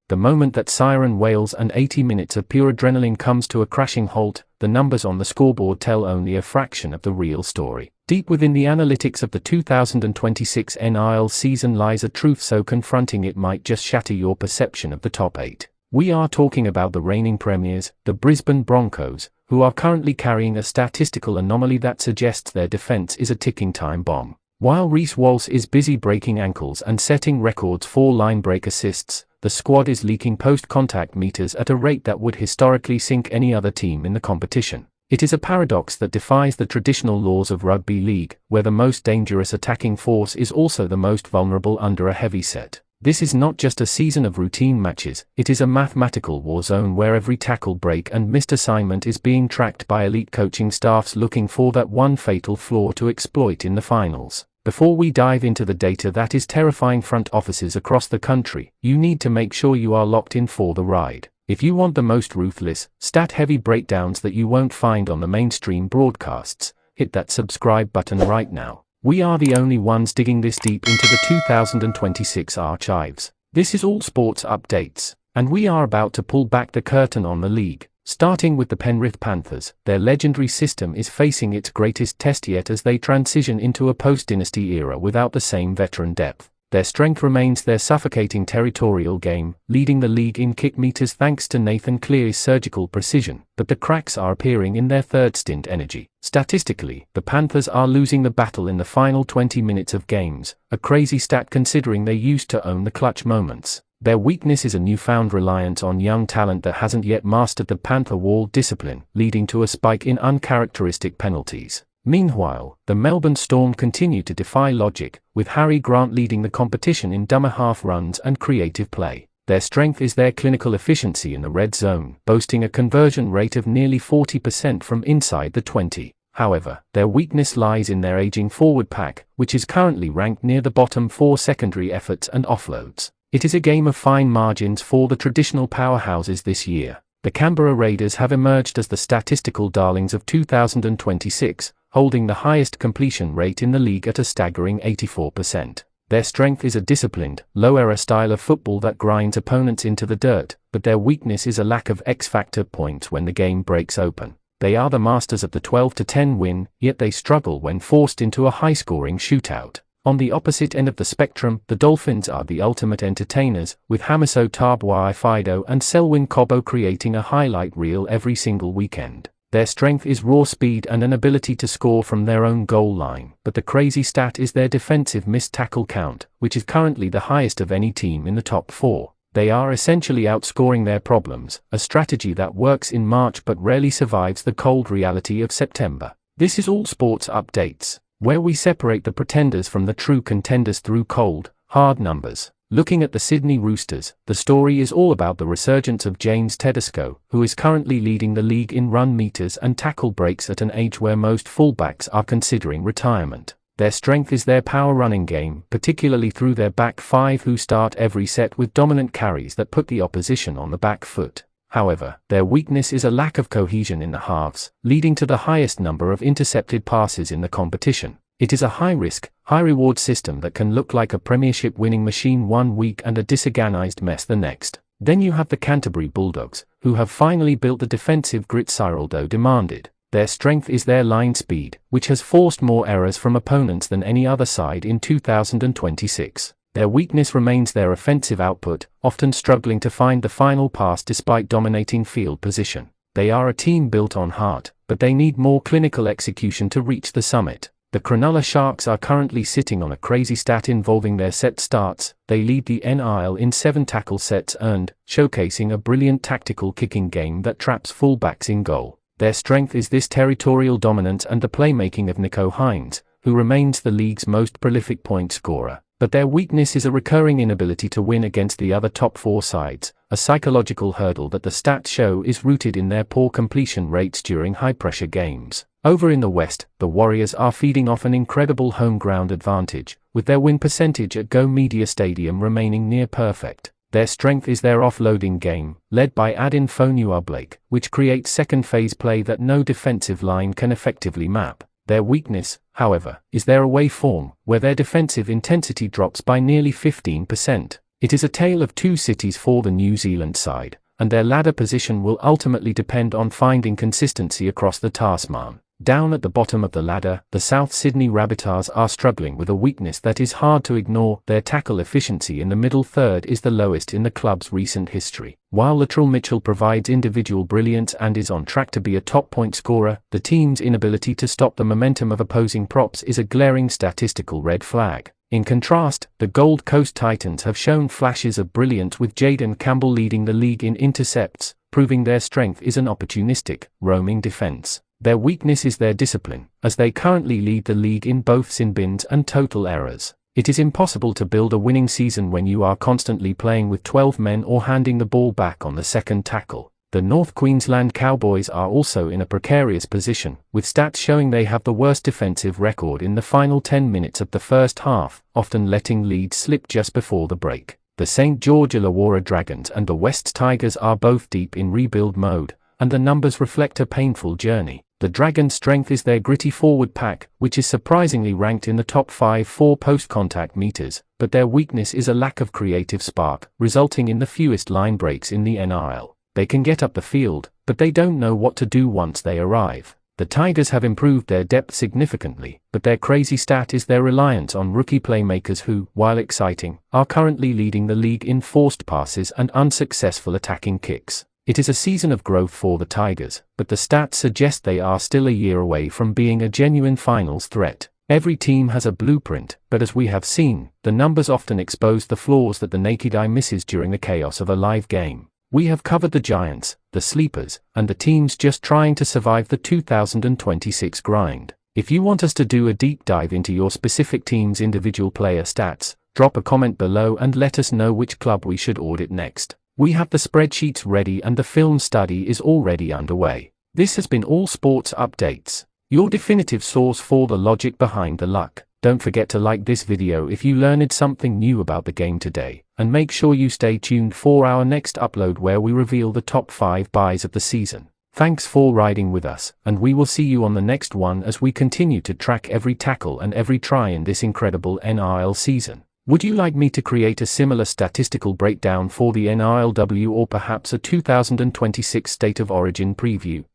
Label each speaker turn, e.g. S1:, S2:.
S1: The moment that siren wails and 80 minutes of pure adrenaline comes to a crashing halt, the numbers on the scoreboard tell only a fraction of the real story. Deep within the analytics of the 2026 NRL season lies a truth so confronting it might just shatter your perception of the top 8. We are talking about the reigning premiers, the Brisbane Broncos, who are currently carrying a statistical anomaly that suggests their defense is a ticking time bomb. While Reece Walsh is busy breaking ankles and setting records for line break assists, the squad is leaking post-contact meters at a rate that would historically sink any other team in the competition. It is a paradox that defies the traditional laws of rugby league, where the most dangerous attacking force is also the most vulnerable under a heavy set. This is not just a season of routine matches, it is a mathematical war zone where every tackle break and missed assignment is being tracked by elite coaching staffs looking for that one fatal flaw to exploit in the finals. Before we dive into the data that is terrifying front offices across the country, you need to make sure you are locked in for the ride. If you want the most ruthless, stat-heavy breakdowns that you won't find on the mainstream broadcasts, hit that subscribe button right now. We are the only ones digging this deep into the 2026 archives. This is All Sports Updates, and we are about to pull back the curtain on the league. Starting with the Penrith Panthers, their legendary system is facing its greatest test yet as they transition into a post-dynasty era without the same veteran depth. Their strength remains their suffocating territorial game, leading the league in kick meters thanks to Nathan Cleary's surgical precision, but the cracks are appearing in their third stint energy. Statistically, the Panthers are losing the battle in the final 20 minutes of games, a crazy stat considering they used to own the clutch moments. Their weakness is a newfound reliance on young talent that hasn't yet mastered the Panther Wall discipline, leading to a spike in uncharacteristic penalties. Meanwhile, the Melbourne Storm continue to defy logic, with Harry Grant leading the competition in dumber half runs and creative play. Their strength is their clinical efficiency in the red zone, boasting a conversion rate of nearly 40% from inside the 20. However, their weakness lies in their aging forward pack, which is currently ranked near the bottom for secondary efforts and offloads. It is a game of fine margins for the traditional powerhouses this year. The Canberra Raiders have emerged as the statistical darlings of 2026, holding the highest completion rate in the league at a staggering 84%. Their strength is a disciplined, low-error style of football that grinds opponents into the dirt, but their weakness is a lack of X-factor points when the game breaks open. They are the masters of the 12-10 win, yet they struggle when forced into a high-scoring shootout. On the opposite end of the spectrum, the Dolphins are the ultimate entertainers, with Hamiso Tabuai-Fidow and Cobbo creating a highlight reel every single weekend. Their strength is raw speed and an ability to score from their own goal line, but the crazy stat is their defensive missed tackle count, which is currently the highest of any team in the top 4. They are essentially outscoring their problems, a strategy that works in March but rarely survives the cold reality of September. This is All Sports Updates, where we separate the pretenders from the true contenders through cold, hard numbers. Looking at the Sydney Roosters, the story is all about the resurgence of James Tedesco, who is currently leading the league in run meters and tackle breaks at an age where most fullbacks are considering retirement. Their strength is their power running game, particularly through their back 5 who start every set with dominant carries that put the opposition on the back foot. However, their weakness is a lack of cohesion in the halves, leading to the highest number of intercepted passes in the competition. It is a high-risk, high-reward system that can look like a Premiership winning machine one week and a disorganized mess the next. Then you have the Canterbury Bulldogs, who have finally built the defensive grit Ciraldo demanded. Their strength is their line speed, which has forced more errors from opponents than any other side in 2026. Their weakness remains their offensive output, often struggling to find the final pass despite dominating field position. They are a team built on heart, but they need more clinical execution to reach the summit. The Cronulla Sharks are currently sitting on a crazy stat involving their set starts. They lead the NRL in 7 tackle sets earned, showcasing a brilliant tactical kicking game that traps fullbacks in goal. Their strength is this territorial dominance and the playmaking of Nicho Hynes, who remains the league's most prolific point scorer. But their weakness is a recurring inability to win against the other top 4 sides, a psychological hurdle that the stats show is rooted in their poor completion rates during high-pressure games. Over in the West, the Warriors are feeding off an incredible home ground advantage, with their win percentage at Go Media Stadium remaining near perfect. Their strength is their offloading game, led by Adin Fonua-Blake, which creates second-phase play that no defensive line can effectively map. Their weakness, however, is their away form, where their defensive intensity drops by nearly 15%. It is a tale of two cities for the New Zealand side, and their ladder position will ultimately depend on finding consistency across the Tasman. Down at the bottom of the ladder, the South Sydney Rabbitohs are struggling with a weakness that is hard to ignore. Their tackle efficiency in the middle third is the lowest in the club's recent history. While Latrell Mitchell provides individual brilliance and is on track to be a top point scorer, the team's inability to stop the momentum of opposing props is a glaring statistical red flag. In contrast, the Gold Coast Titans have shown flashes of brilliance, with Jayden Campbell leading the league in intercepts, proving their strength is an opportunistic, roaming defense. Their weakness is their discipline, as they currently lead the league in both sin bins and total errors. It is impossible to build a winning season when you are constantly playing with 12 men or handing the ball back on the second tackle. The North Queensland Cowboys are also in a precarious position, with stats showing they have the worst defensive record in the final 10 minutes of the first half, often letting leads slip just before the break. The St. George Illawarra Dragons and the West Tigers are both deep in rebuild mode, and the numbers reflect a painful journey. The Dragons' strength is their gritty forward pack, which is surprisingly ranked in the top 5 for post-contact meters, but their weakness is a lack of creative spark, resulting in the fewest line breaks in the NRL. They can get up the field, but they don't know what to do once they arrive. The Tigers have improved their depth significantly, but their crazy stat is their reliance on rookie playmakers who, while exciting, are currently leading the league in forced passes and unsuccessful attacking kicks. It is a season of growth for the Tigers, but the stats suggest they are still a year away from being a genuine finals threat. Every team has a blueprint, but as we have seen, the numbers often expose the flaws that the naked eye misses during the chaos of a live game. We have covered the giants, the sleepers, and the teams just trying to survive the 2026 grind. If you want us to do a deep dive into your specific team's individual player stats, drop a comment below and let us know which club we should audit next. We have the spreadsheets ready and the film study is already underway. This has been All Sports Updates, your definitive source for the logic behind the luck. Don't forget to like this video if you learned something new about the game today, and make sure you stay tuned for our next upload where we reveal the top 5 buys of the season. Thanks for riding with us, and we will see you on the next one as we continue to track every tackle and every try in this incredible NRL season. Would you like me to create a similar statistical breakdown for the NRLW or perhaps a 2026 State of Origin preview?